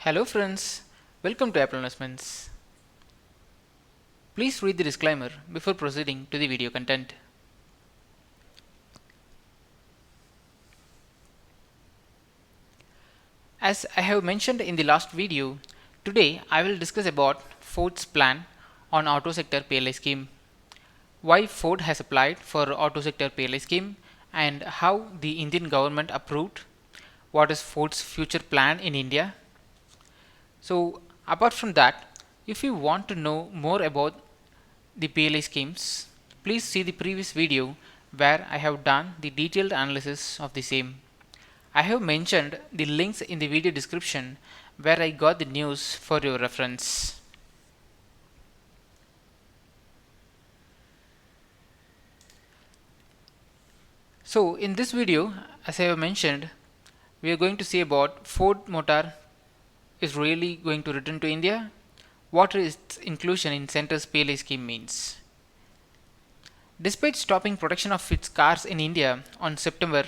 Hello friends, welcome to Apple Investments. Please read the disclaimer before proceeding to the video content. As I have mentioned in the last video, today I will discuss about Ford's plan on auto sector PLI scheme, why Ford has applied for auto sector PLI scheme and how the Indian government approved, what is Ford's future plan in India. So apart from that, if you want to know more about the PLI schemes, please see the previous video where I have done the detailed analysis of the same. I have mentioned the links in the video description where I got the news for your reference. So in this video, as I have mentioned, we are going to see about Ford Motor is really going to return to India, what its inclusion in Centre's PLI scheme means. Despite stopping production of its cars in India on September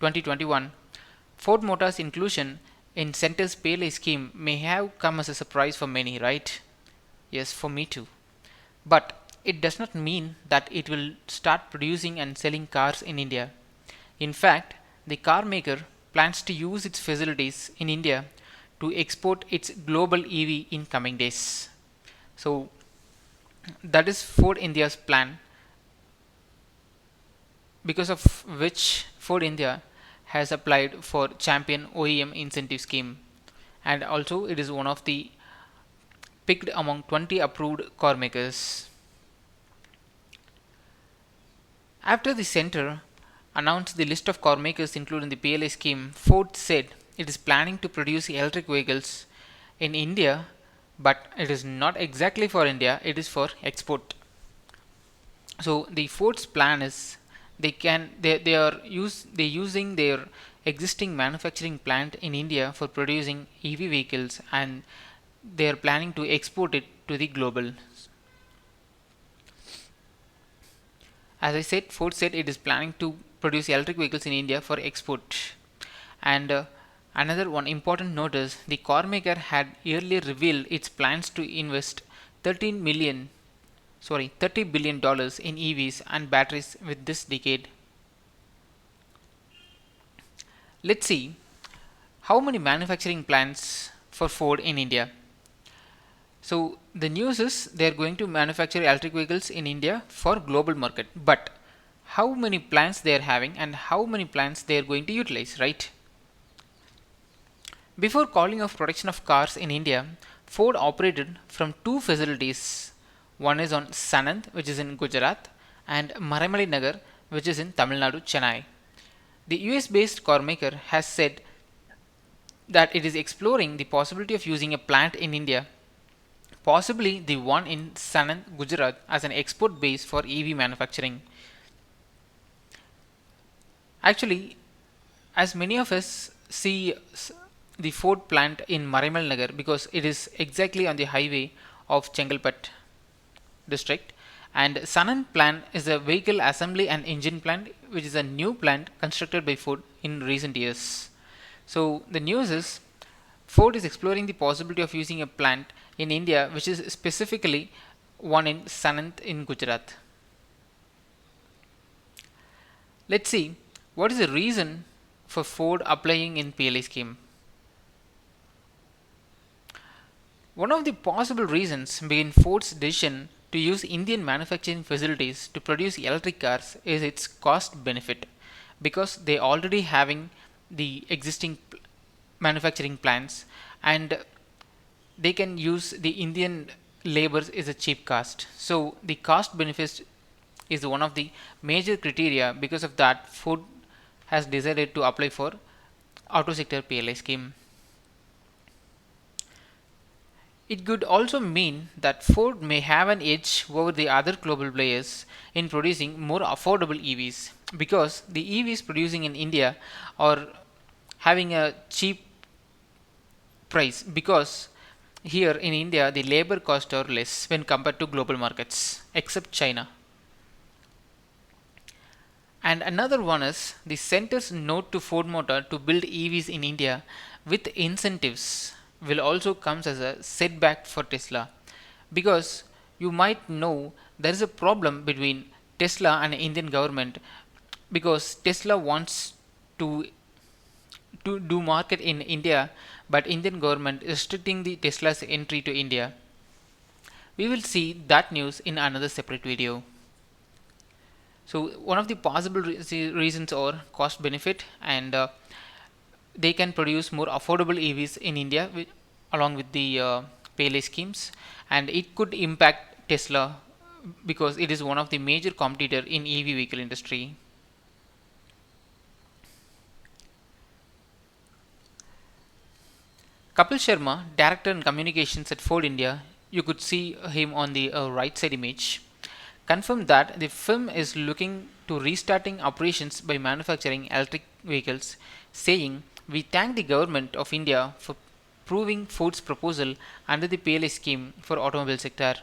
2021, Ford Motor's inclusion in Centre's PLI scheme may have come as a surprise for many, right? Yes, for me too. But it does not mean that it will start producing and selling cars in India. In fact, the car maker plans to use its facilities in India to export its global EV in coming days. So that is Ford India's plan, because of which Ford India has applied for Champion OEM incentive scheme, and also it is one of the picked among 20 approved car makers. After the center announced the list of car makers included in the PLI scheme, Ford said it is planning to produce electric vehicles in India, but it is not exactly for India, it is for export. So the Ford's plan is they using their existing manufacturing plant in India for producing EV vehicles, and they are planning to export it to the global. As I said, Ford said it is planning to produce electric vehicles in India for export. And another one important note is the car maker had earlier revealed its plans to invest 30 billion dollars in EVs and batteries with this decade. Let's see how many manufacturing plants for Ford in India. So the news is they are going to manufacture electric vehicles in India for global market, but how many plants they are having and how many plants they are going to utilize, right? Before calling off production of cars in India, Ford operated from two facilities. One is on Sanand, which is in Gujarat, and Maramali Nagar, which is in Tamil Nadu, Chennai. The US based car maker has said that it is exploring the possibility of using a plant in India, possibly the one in Sanand, Gujarat, as an export base for EV manufacturing. Actually, as many of us see the Ford plant in Marimal Nagar, because it is exactly on the highway of Chengalpet district, and Sanand plant is a vehicle assembly and engine plant, which is a new plant constructed by Ford in recent years. So the news is Ford is exploring the possibility of using a plant in India, which is specifically one in Sanand in Gujarat. Let's see what is the reason for Ford applying in PLI scheme. One of the possible reasons behind Ford's decision to use Indian manufacturing facilities to produce electric cars is its cost benefit, because they already having the existing manufacturing plants, and they can use the Indian labors is a cheap cost. So the cost benefit is one of the major criteria. Because of that, Ford has decided to apply for auto sector PLI scheme. It could also mean that Ford may have an edge over the other global players in producing more affordable EVs, because the EVs producing in India are having a cheap price, because here in India the labor costs are less when compared to global markets except China. And another one is the center's note to Ford Motor to build EVs in India with incentives will also comes as a setback for Tesla, because you might know there is a problem between Tesla and Indian government, because Tesla wants to do market in India, but Indian government is restricting the Tesla's entry to India. We will see that news in another separate video. So one of the possible reasons are cost benefit, and they can produce more affordable EVs in India along with the PLI schemes, and it could impact Tesla because it is one of the major competitor in EV vehicle industry. Kapil Sharma, Director in Communications at Ford India, you could see him on the right side image, confirmed that the firm is looking to restarting operations by manufacturing electric vehicles, saying, "We thank the government of India for approving Ford's proposal under the PLI scheme for automobile sector.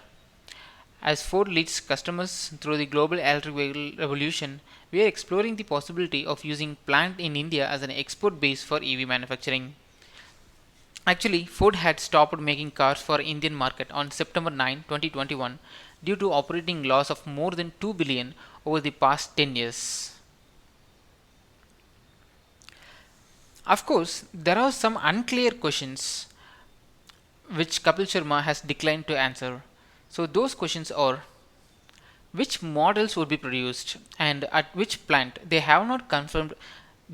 As Ford leads customers through the global electric vehicle revolution, we are exploring the possibility of using plant in India as an export base for EV manufacturing." Actually, Ford had stopped making cars for Indian market on September 9, 2021 due to operating loss of more than 2 billion over the past 10 years. Of course, there are some unclear questions which Kapil Sharma has declined to answer. So those questions are: which models would be produced and at which plant? They have not confirmed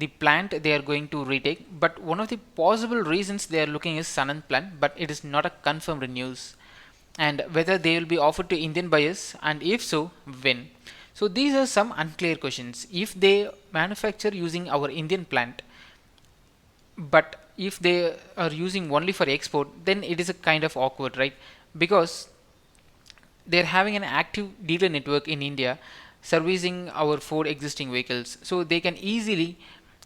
the plant they are going to retake, but one of the possible reasons they are looking is Sanand plant, but it is not a confirmed news. And whether they will be offered to Indian buyers, and if so, when. So these are some unclear questions. If they manufacture using our Indian plant, but if they are using only for export, then it is a kind of awkward, right? Because they're having an active dealer network in India servicing our Ford existing vehicles, so they can easily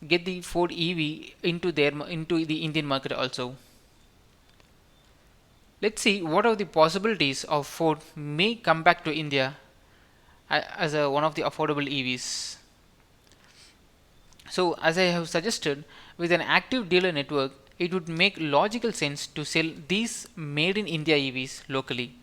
get the Ford EV into the Indian market also. Let's see what are the possibilities of Ford may come back to India as one of the affordable EVs. So as I have suggested, with an active dealer network, it would make logical sense to sell these made in India EVs locally,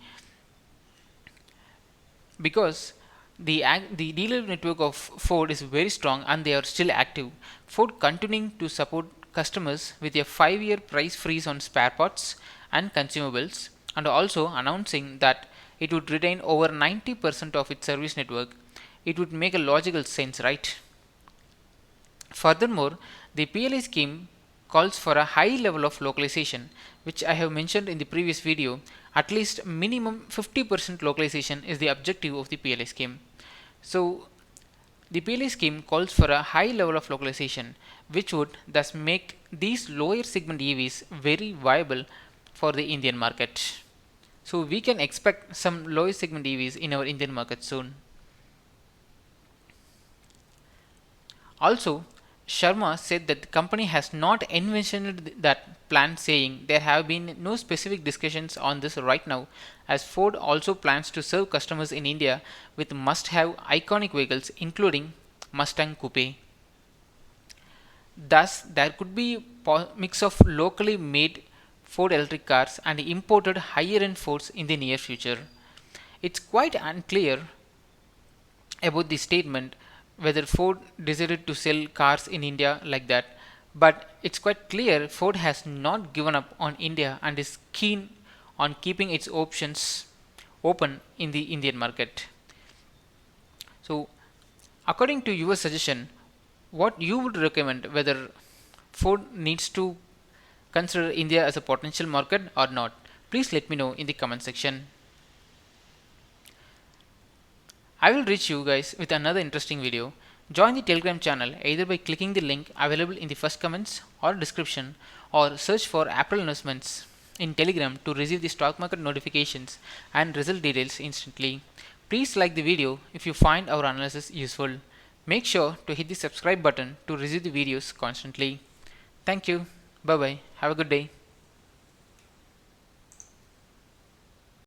because the dealer network of Ford is very strong and they are still active. Ford continuing to support customers with a 5-year price freeze on spare parts and consumables, and also announcing that it would retain over 90% of its service network. It would make a logical sense, right? Furthermore, the PLI scheme calls for a high level of localization, which I have mentioned in the previous video. At least minimum 50% localization is the objective of the PLI scheme. So the PLI scheme calls for a high level of localization, which would thus make these lower segment EVs very viable for the Indian market. So we can expect some lower segment EVs in our Indian market soon. Also, Sharma said that the company has not envisioned that plan, saying there have been no specific discussions on this right now, as Ford also plans to serve customers in India with must-have iconic vehicles including Mustang Coupe. Thus, there could be a mix of locally made Ford electric cars and imported higher-end Fords in the near future. It's quite unclear about the statement whether Ford decided to sell cars in India like that, but it's quite clear Ford has not given up on India and is keen on keeping its options open in the Indian market. So, according to your suggestion, what you would recommend, whether Ford needs to consider India as a potential market or not? Please let me know in the comment section. I will reach you guys with another interesting video. Join the Telegram channel either by clicking the link available in the first comments or description, or search for April Investments in Telegram to receive the stock market notifications and result details instantly. Please like the video if you find our analysis useful. Make sure to hit the subscribe button to receive the videos constantly. Thank you. Bye bye. Have a good day.